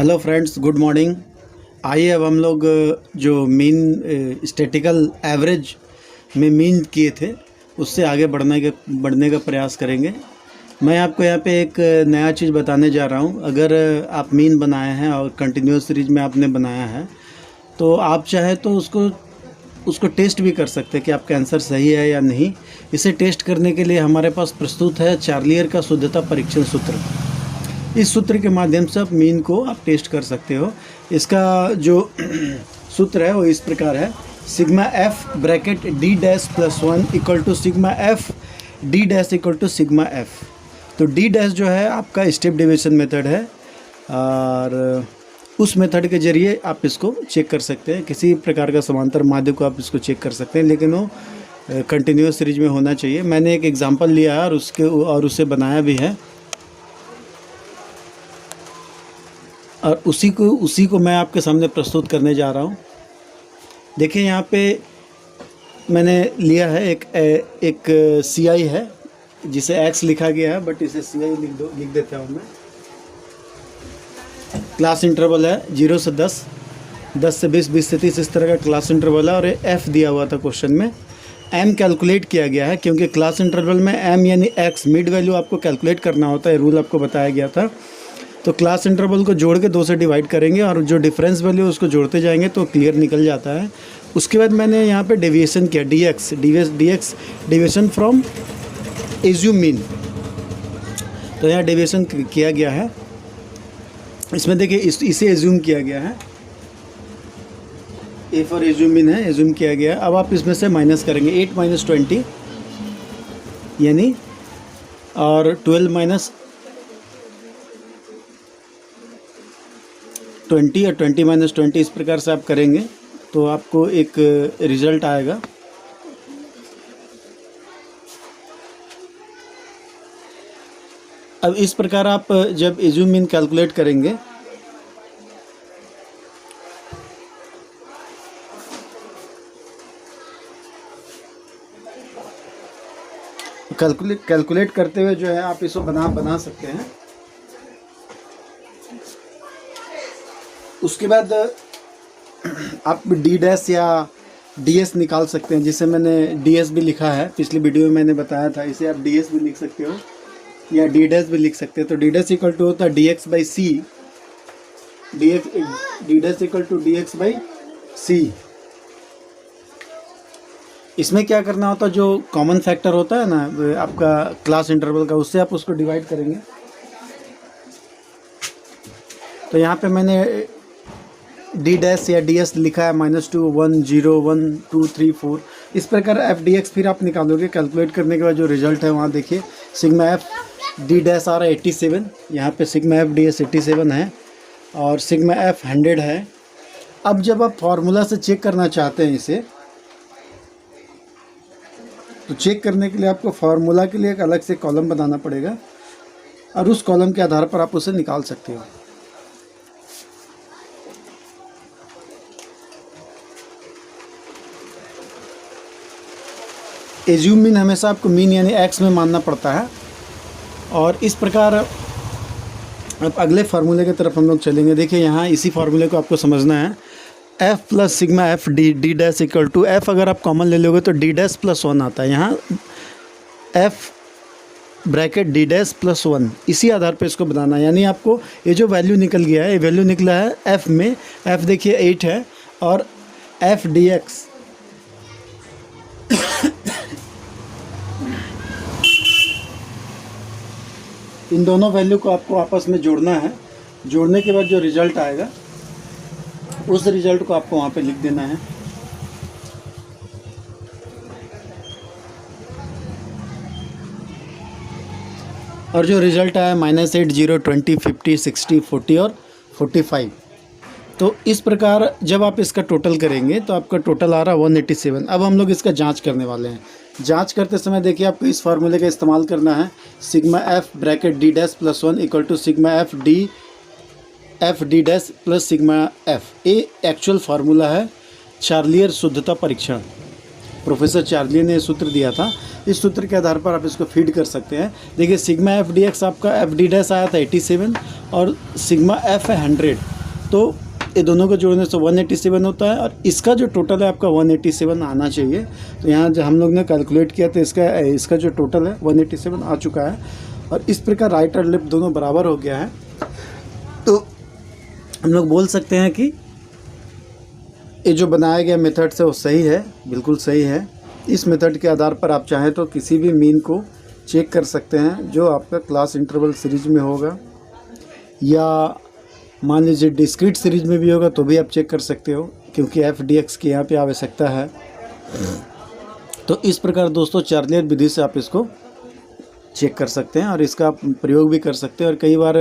Hello friends, good morning. आइए अब हम लोग जो मीन स्टैटिकल एवरेज में मीन किए थे उससे आगे बढ़ने का प्रयास करेंगे। मैं आपको यहाँ पे एक नया चीज़ बताने जा रहा हूँ। अगर आप मीन बनाए हैं और कंटिन्यूस सीरीज में आपने बनाया है तो आप चाहे तो उसको टेस्ट भी कर सकते हैं कि आपका आंसर सही है या नहीं। इसे टेस्ट करने के लिए हमारे पास प्रस्तुत है चार्लियर का शुद्धता परीक्षण सूत्र। इस सूत्र के माध्यम से आप मीन को आप टेस्ट कर सकते हो। इसका जो सूत्र है वो इस प्रकार है, sigma F bracket D dash plus 1 equal to sigma F D dash equal to sigma F. तो डी डैश जो है आपका स्टेप डेविएशन मेथड है और उस मेथड के ज़रिए आप इसको चेक कर सकते हैं। किसी प्रकार का समांतर माध्य को आप इसको चेक कर सकते हैं, लेकिन वो कंटिन्यूस सीरीज में होना चाहिए। मैंने एक एग्जांपल लिया है और उसे बनाया भी है और उसी को मैं आपके सामने प्रस्तुत करने जा रहा हूँ। देखिए यहाँ पे मैंने लिया है एक सी आई है जिसे एक्स लिखा गया है, बट इसे सी आई लिख देता हूँ मैं। क्लास इंटरवल है 0 से 10, 10 से 20, 20 से 30, इस तरह का क्लास इंटरवल है। और एफ दिया हुआ था क्वेश्चन में। एम कैलकुलेट किया गया है क्योंकि क्लास इंटरवल में एम यानी एक्स मिड वैल्यू आपको कैलकुलेट करना होता है, रूल आपको बताया गया था। तो क्लास इंटरवल को जोड़ के 2 से डिवाइड करेंगे और जो डिफरेंस वैल्यू उसको जोड़ते जाएंगे तो क्लियर निकल जाता है। उसके बाद मैंने यहाँ पे डेविएशन किया, D x deviation from assume mean. तो यहाँ डेविएशन किया गया है। इसमें देखिए इसे एज्यूम किया गया है, ए फॉर एज्यूम मीन है, एज्यूम किया गया है। अब आप इसमें से माइनस करेंगे 8 माइनस 20 यानी और 12 माइनस 20 और 20 माइनस 20, इस प्रकार से आप करेंगे तो आपको एक रिजल्ट आएगा। अब इस प्रकार आप जब एज्यूम मीन कैलकुलेट करेंगे कैलकुलेट करते हुए जो है आप इसको बना सकते हैं। उसके बाद आप डी डैश या डी एस निकाल सकते हैं, जिसे मैंने डी एस भी लिखा है, पिछली वीडियो में मैंने बताया था। इसे आप डी एस भी लिख सकते हो या डी डैश भी लिख सकते हैं। तो डी डैश इक्वल टू होता है D X by C, D dash equal to D X by C. इसमें क्या करना होता है, जो कॉमन फैक्टर होता है ना आपका क्लास इंटरवल का, उससे आप उसको डिवाइड करेंगे। तो यहाँ पे मैंने डी डैश या डी एस लिखा है -2 1 0 1 2 3 4, इस प्रकार एफ डी एक्स फिर आप निकालोगे। कैलकुलेट करने के बाद जो रिजल्ट है वहाँ देखिए, सिग्मा एफ डी डैश आ रहा है 87, यहाँ पे सिग्मा एफ डी एस 87 है और सिग्मा एफ 100 है। अब जब आप फार्मूला से चेक करना चाहते हैं इसे, तो चेक करने के लिए आपको फार्मूला के लिए एक अलग से कॉलम बनाना पड़ेगा और उस कॉलम के आधार पर आप उसे निकाल सकते हो। एज्यूम मीन हमेशा आपको मीन यानी एक्स में मानना पड़ता है। और इस प्रकार अब अगले फार्मूले की तरफ हम लोग चलेंगे। देखिए यहाँ इसी फार्मूले को आपको समझना है, F plus sigma F D dash equal to F. अगर आप कॉमन ले लोगे तो डी डैश प्लस 1 आता है। यहाँ F bracket D dash plus 1, इसी आधार पे इसको बनाना है। यानी आपको ये जो वैल्यू निकल गया है, ये वैल्यू निकला है एफ में, एफ देखिए 8 है और एफ डी एक्स इन दोनों वैल्यू को आपको आपस में जोड़ना है। जोड़ने के बाद जो रिजल्ट आएगा उस रिजल्ट को आपको वहाँ पे लिख देना है। और जो रिजल्ट आया -8 0 20 50 60 40 और 45। तो इस प्रकार जब आप इसका टोटल करेंगे तो आपका टोटल आ रहा है 187। अब हम लोग इसका जांच करने वाले हैं। जांच करते समय देखिए आपको इस फार्मूले का इस्तेमाल करना है, sigma F bracket D dash plus 1 equal to sigma F D dash plus sigma F. ये एक्चुअल फार्मूला है चार्लियर शुद्धता परीक्षण। प्रोफेसर चार्ली ने सूत्र दिया था, इस सूत्र के आधार पर आप इसको फीड कर सकते हैं। देखिए सिग्मा एफ डी एक्स आपका एफ डी डैश आया था 87 और सिग्मा एफ है 100, तो ये दोनों को जोड़ने से 187 होता है और इसका जो टोटल है आपका 187 आना चाहिए। तो यहाँ जो हम लोग ने कैलकुलेट किया तो इसका जो टोटल है 187 आ चुका है और इस प्रकार राइट और लेफ्ट दोनों बराबर हो गया है। तो हम लोग बोल सकते हैं कि ये जो बनाया गया मेथड से वो सही है, बिल्कुल सही है। इस मेथड के आधार पर आप चाहें तो किसी भी मीन को चेक कर सकते हैं जो आपका क्लास इंटरवल सीरीज में होगा या मान लीजिए डिस्क्रीट सीरीज में भी होगा तो भी आप चेक कर सकते हो, क्योंकि एफ डी एक्स की यहाँ पे आवश्यकता है। तो इस प्रकार दोस्तों चार्लियर विधि से आप इसको चेक कर सकते हैं और इसका आप प्रयोग भी कर सकते हैं। और कई बार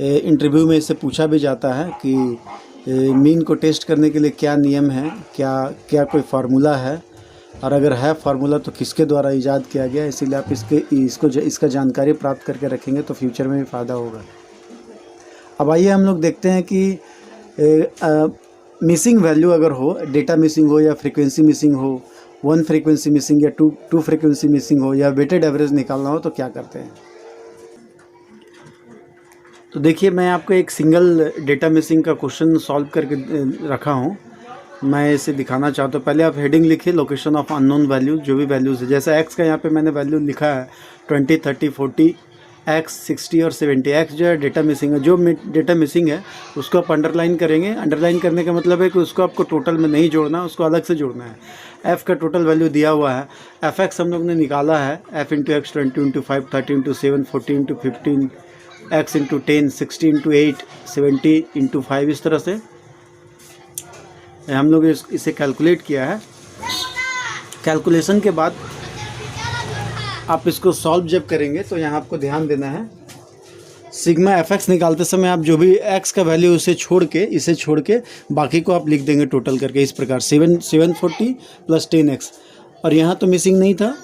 इंटरव्यू में इससे पूछा भी जाता है कि मीन को टेस्ट करने के लिए क्या नियम है, क्या कोई फार्मूला है, और अगर है फार्मूला तो किसके द्वारा ईजाद किया गया। इसीलिए आप इसका जानकारी प्राप्त करके रखेंगे तो फ्यूचर में भी फ़ायदा होगा। अब आइए हम लोग देखते हैं कि मिसिंग वैल्यू अगर हो, डेटा मिसिंग हो या फ्रीक्वेंसी मिसिंग हो, 1 फ्रीक्वेंसी मिसिंग या 2 फ्रीक्वेंसी मिसिंग हो या वेटेड एवरेज निकालना हो तो क्या करते हैं। तो देखिए मैं आपको एक सिंगल डेटा मिसिंग का क्वेश्चन सॉल्व करके रखा हूँ, मैं इसे दिखाना चाहता हूँ। पहले आप हेडिंग लिखिए लोकेशन ऑफ अननोन वैल्यू, जो भी वैल्यूज़ है, जैसा एक्स का यहाँ पे मैंने वैल्यू लिखा है 20, 30, 40, एक्स 60 और 70। एक्स जो है डेटा मिसिंग है, जो डेटा मिसिंग है उसको आप अंडरलाइन करेंगे। अंडरलाइन करने का मतलब है कि उसको आपको टोटल में नहीं जोड़ना, उसको अलग से जोड़ना है। एफ़ का टोटल वैल्यू दिया हुआ है, एफ एक्स हम लोग ने निकाला है, F into x 20 into 5, 30 into 7, 40 into 15, x into 10, 60 into 8, 70 into 5, इस तरह से हम लोग इसे कैलकुलेट किया है। कैलकुलेशन के बाद आप इसको सॉल्व जब करेंगे तो यहाँ आपको ध्यान देना है, सिग्मा एफ एक्स निकालते समय आप जो भी एक्स का वैल्यू इसे छोड़ के बाकी को आप लिख देंगे टोटल करके इस प्रकार 740 प्लस 10x, और यहाँ तो मिसिंग नहीं था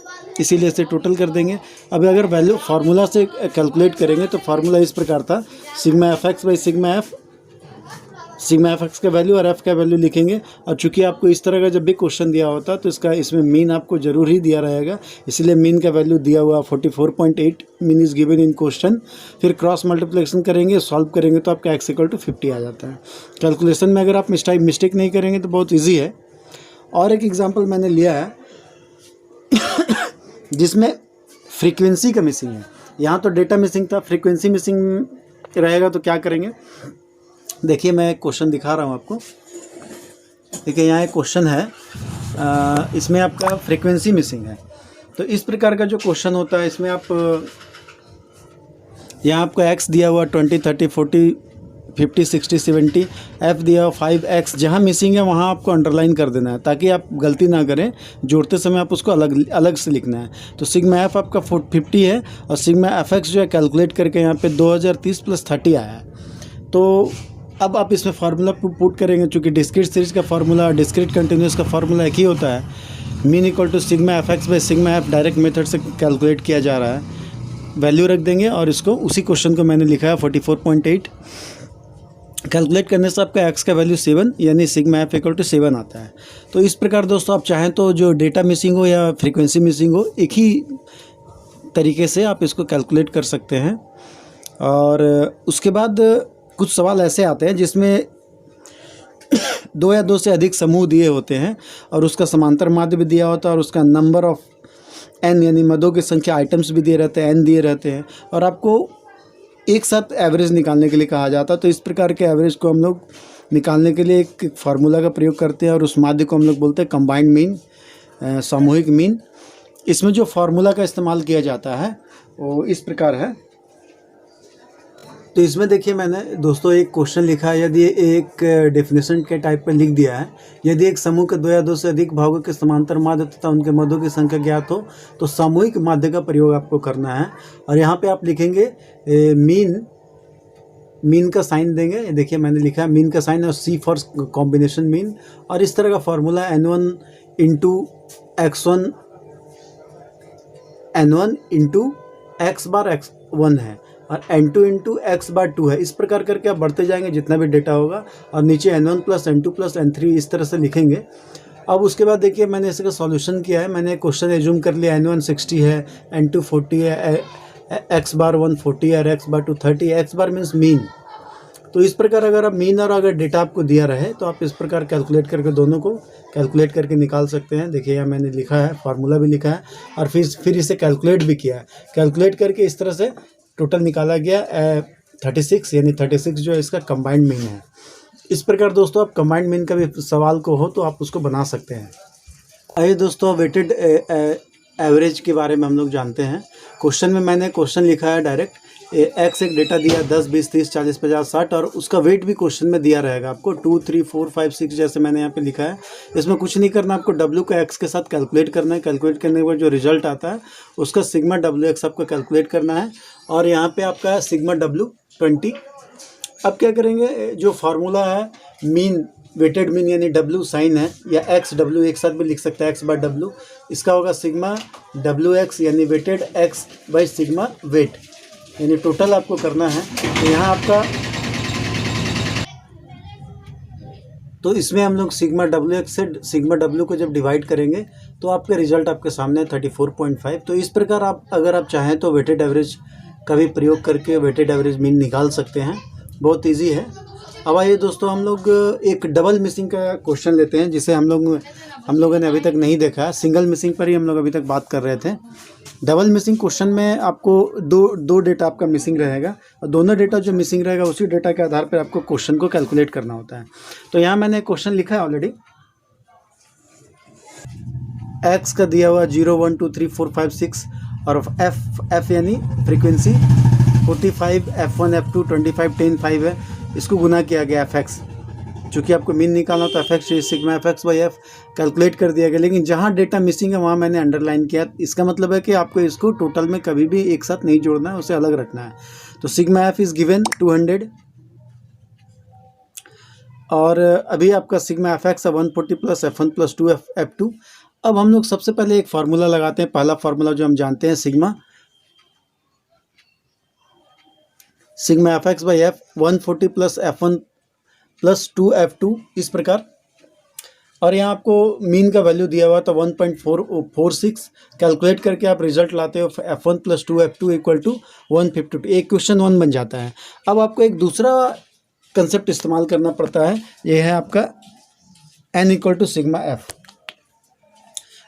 इसीलिए इसे टोटल कर देंगे। अब अगर वैल्यू फार्मूला से कैलकुलेट करेंगे तो फार्मूला इस प्रकार था, sigma F X by sigma F x का वैल्यू और एफ का वैल्यू लिखेंगे। और चूंकि आपको इस तरह का जब भी क्वेश्चन दिया होता तो इसमें मीन आपको जरूर ही दिया रहेगा, इसलिए मीन का वैल्यू दिया हुआ 44.8 mean is given in question. फिर क्रॉस मल्टीप्लिकेशन करेंगे, सॉल्व करेंगे तो आपका एक्स इक्वल टू 50 आ जाता है। कैलकुलेशन में अगर आप मिस्टेक नहीं करेंगे तो बहुत ईजी है। और एक एग्जाम्पल मैंने लिया है जिसमें फ्रीक्वेंसी का मिसिंग है। यहाँ तो डेटा मिसिंग था, फ्रीक्वेंसी मिसिंग रहेगा तो क्या करेंगे। देखिए मैं एक क्वेश्चन दिखा रहा हूँ आपको। देखिए यहाँ एक क्वेश्चन है, इसमें आपका फ्रीक्वेंसी मिसिंग है। तो इस प्रकार का जो क्वेश्चन होता है इसमें आप यहाँ आपको एक्स दिया हुआ 20, 30, 40, 50, 60, 70, एफ दिया हुआ 5x, जहाँ मिसिंग है वहाँ आपको अंडरलाइन कर देना है ताकि आप गलती ना करें, जोड़ते समय आप उसको अलग से लिखना है। तो सिग्मा एफ आपका 50 है और सिग्मा एफ एक्स जो है कैलकुलेट करके यहाँ पे 2030 प्लस 30 आया है। तो अब आप इसमें फार्मूला पुट करेंगे, चूँकि डिस्क्रीट सीरीज का फार्मूला और डिस्क्रीट कंटिन्यूस का फार्मूला एक ही होता है, mean equal to sigma F X by sigma F direct method से कैलकुलेट किया जा रहा है। वैल्यू रख देंगे और इसको उसी क्वेश्चन को मैंने लिखा है 44.8, कैलकुलेट करने से आपका एक्स का वैल्यू 7 यानी सिग्मा एफ इक्वल टू 7 आता है। तो इस प्रकार दोस्तों आप चाहें तो जो डेटा मिसिंग हो या फ्रीक्वेंसी मिसिंग हो, एक ही तरीके से आप इसको कैलकुलेट कर सकते हैं। और उसके बाद कुछ सवाल ऐसे आते हैं जिसमें 2 या 2 से अधिक समूह दिए होते हैं और उसका समांतर माध्य भी दिया होता है और उसका नंबर ऑफ n यानी मदों की संख्या आइटम्स भी दिए रहते हैं, n दिए रहते हैं, और आपको एक साथ एवरेज निकालने के लिए कहा जाता है। तो इस प्रकार के एवरेज को हम लोग निकालने के लिए एक फार्मूला का प्रयोग करते हैं और उस माध्य को हम लोग बोलते हैं कंबाइंड मीन, सामूहिक मीन। इसमें जो फार्मूला का इस्तेमाल किया जाता है वो इस प्रकार है। तो इसमें देखिए मैंने दोस्तों एक क्वेश्चन लिखा है, यदि एक डेफिनेशन के टाइप पे लिख दिया है, यदि एक समूह के 2 या 2 से अधिक भागों के समांतर माध्य तथा उनके मदों की संख्या ज्ञात हो तो सामूहिक माध्य का प्रयोग आपको करना है। और यहाँ पे आप लिखेंगे मीन का साइन देंगे। देखिए मैंने लिखा है मीन का साइन और सी फॉर कॉम्बिनेशन मीन, और इस तरह का formula n1 into x1 n1 into x बार x1 है और n2 इंटू x बार 2 है। इस प्रकार करके आप बढ़ते जाएंगे जितना भी डेटा होगा, और नीचे n1 plus n2 plus n3 इस तरह से लिखेंगे। अब उसके बाद देखिए मैंने इसका सॉल्यूशन किया है। मैंने क्वेश्चन एज्यूम कर लिया n1 60 है, n2 40 है, x बार 140 है और x बार 230 है। x बार मीन्स मीन। तो इस प्रकार अगर आप मीन और अगर डेटा आपको दिया रहे तो आप इस प्रकार कैलकुलेट करके दोनों को कैलकुलेट करके निकाल सकते हैं। देखिए यहाँ मैंने लिखा है, फार्मूला भी लिखा है और फिर इसे कैलकुलेट भी किया है। कैलकुलेट करके इस तरह से टोटल निकाला गया 36, यानी 36 जो है इसका कंबाइंड मीन है। इस प्रकार दोस्तों आप कंबाइंड मीन का भी सवाल को हो तो आप उसको बना सकते हैं। आइए दोस्तों वेटेड एवरेज के बारे में हम लोग जानते हैं। क्वेश्चन में मैंने क्वेश्चन लिखा है डायरेक्ट, एक्स एक डेटा दिया 10, 20, 30, 40, 50, 60 और उसका वेट भी क्वेश्चन में दिया रहेगा आपको 2, 3, 4, 5, 6 जैसे मैंने यहाँ पे लिखा है। इसमें कुछ नहीं करना, आपको डब्ल्यू का एक्स के साथ कैलकुलेट करना है। कैलकुलेट करने के बाद जो रिजल्ट आता है उसका सिग्मा डब्ल्यू एक्स आपको कैलकुलेट करना है और यहाँ पे आपका है सिग्मा डब्ल्यू 20। अब क्या करेंगे, जो फार्मूला है मीन, वेटेड मीन यानी डब्ल्यू साइन है या एक्स डब्ल्यू एक साथ भी लिख सकते हैं, एक्स बाय डब्ल्यू, इसका होगा सिग्मा डब्ल्यू एक्स यानी weighted X by sigma weight, यानी टोटल आपको करना है। तो यहाँ आपका, तो इसमें हम लोग सिग्मा डब्ल्यू एक्स से सिग्मा डब्ल्यू को जब डिवाइड करेंगे तो आपका रिजल्ट आपके सामने 34.5। तो इस प्रकार आप अगर आप चाहें तो वेटेड एवरेज का भी प्रयोग करके वेटेड एवरेज मीन निकाल सकते हैं। बहुत इजी है। अब आइए दोस्तों हम लोग एक डबल मिसिंग का क्वेश्चन लेते हैं जिसे हम लोगों ने अभी तक नहीं देखा है। सिंगल मिसिंग पर ही हम लोग अभी तक बात कर रहे थे। डबल मिसिंग क्वेश्चन में आपको दो डेटा आपका मिसिंग रहेगा और दोनों डेटा जो मिसिंग रहेगा उसी डेटा के आधार पर आपको क्वेश्चन को कैलकुलेट करना होता है। तो यहाँ मैंने क्वेश्चन लिखा है ऑलरेडी। एक्स का दिया हुआ 0, 1, 2, 3, 4, 5, 6 और एफ यानी फ्रीक्वेंसी 45, F1, F2, 25, 10, 5 है। इसको गुना किया गया एफ एक्स, चूँकि आपको मीन निकालना तो F x sigma F X by F calculate कर दिया गया। लेकिन जहाँ डेटा मिसिंग है वहाँ मैंने अंडरलाइन किया। इसका मतलब है कि आपको इसको टोटल में कभी भी एक साथ नहीं जोड़ना है, उसे अलग रखना है। तो सिग्मा एफ इज़ गिवन 200 और अभी आपका सिग्मा एफ एक्स है 140 प्लस F1 प्लस 2 F2। अब हम लोग सबसे पहले एक फार्मूला लगाते हैं। पहला फार्मूला जो हम जानते हैं sigma F X by F 140 plus F1 plus 2 F2 इस प्रकार। और यहाँ आपको मीन का वैल्यू दिया हुआ था 1.446। कैलकुलेट करके आप रिजल्ट लाते हो F1 plus 2 F2 equal to 152। एक क्वेश्चन 1 बन जाता है। अब आपको एक दूसरा कंसेप्ट इस्तेमाल करना पड़ता है, यह है आपका n equal to sigma F.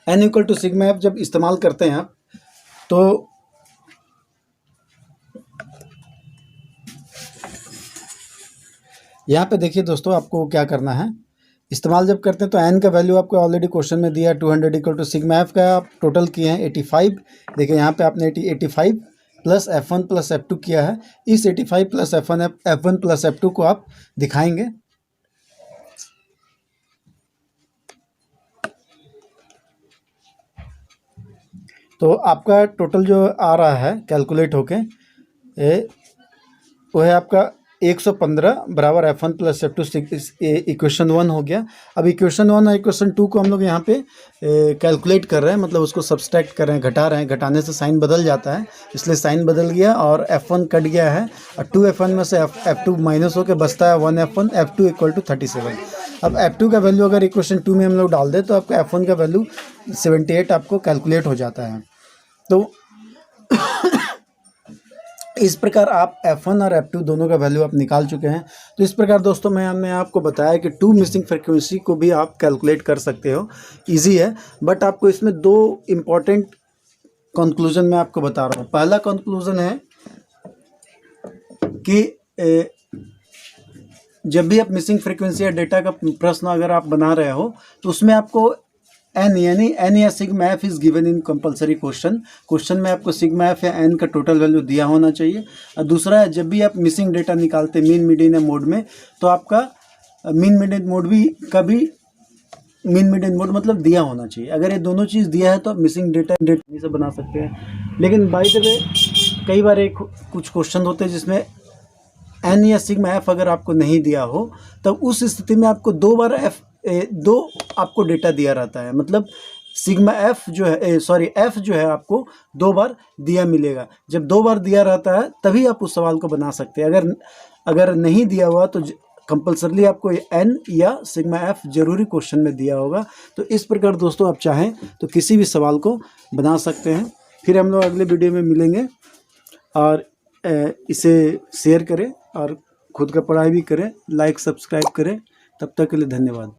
n equal to sigma F जब इस्तेमाल करते हैं आप तो यहाँ पे देखिए दोस्तों आपको क्या करना है। इस्तेमाल जब करते हैं तो n का वैल्यू आपको ऑलरेडी क्वेश्चन में दिया है 200 इक्वल टू सिग्मा एफ का आप टोटल किए हैं 85। देखिए यहाँ पे आपने 85 प्लस F1 प्लस F2 किया है। इस 85 प्लस F1 प्लस F2 को आप दिखाएंगे। तो आपका टोटल जो आ रहा है कैलकुलेट होके वो है आपका 115 बराबर F1 प्लस F2 इक्वेशन 1 हो गया। अब इक्वेशन 1 और इक्वेशन 2 को हम लोग यहाँ पे कैलकुलेट कर रहे हैं, मतलब उसको सब्सट्रैक्ट कर रहे हैं, घटा रहे हैं। घटाने से साइन बदल जाता है, इसलिए साइन बदल गया और F1 कट गया है और 2 F1 में से F2 माइनस होकर बचता है 1 F1 F2 इक्वल टू 37। अब F2 का वैल्यू अगर इक्वेशन 2 में हम लोग डाल दें तो आपका F1 का वैल्यू 78 आपको कैलकुलेट हो जाता है। तो इस प्रकार आप F1 और F2 दोनों का वैल्यू आप निकाल चुके हैं। तो इस प्रकार दोस्तों मैंने आपको बताया कि 2 मिसिंग फ्रीक्वेंसी को भी आप कैलकुलेट कर सकते हो। इजी है, बट आपको इसमें 2 इम्पॉर्टेंट कंक्लूजन मैं आपको बता रहा हूँ। पहला कंक्लूजन है कि जब भी आप मिसिंग फ्रीक्वेंसी या डेटा का प्रश्न अगर आप बना रहे हो तो उसमें आपको n यानी n या sigma F is given in compulsory question में आपको सिग्मा एफ या n का टोटल वैल्यू दिया होना चाहिए। और दूसरा है जब भी आप मिसिंग डेटा निकालते मीन मीडियन या मोड में तो आपका मीन मीडियन मोड भी कभी मीन मीडियन मोड मतलब दिया होना चाहिए। अगर ये दोनों चीज़ दिया है तो आप मिसिंग डेटा से बना सकते हैं। लेकिन बाय द वे कई बार कुछ क्वेश्चन होते हैं जिसमें n या सिग्मा एफ अगर आपको नहीं दिया हो तब उस स्थिति में आपको 2 बार दो आपको डेटा दिया रहता है। मतलब सिग्मा एफ जो है एफ जो है आपको 2 बार दिया मिलेगा। जब 2 बार दिया रहता है तभी आप उस सवाल को बना सकते हैं। अगर नहीं दिया हुआ कंपल्सरली आपको एन या सिग्मा एफ जरूरी क्वेश्चन में दिया होगा। तो इस प्रकार दोस्तों आप चाहें तो किसी भी सवाल को बना सकते हैं। फिर हम लोग अगले वीडियो में मिलेंगे, और इसे शेयर करें और खुद का पढ़ाई भी करें, लाइक सब्सक्राइब करें। तब तक के लिए धन्यवाद।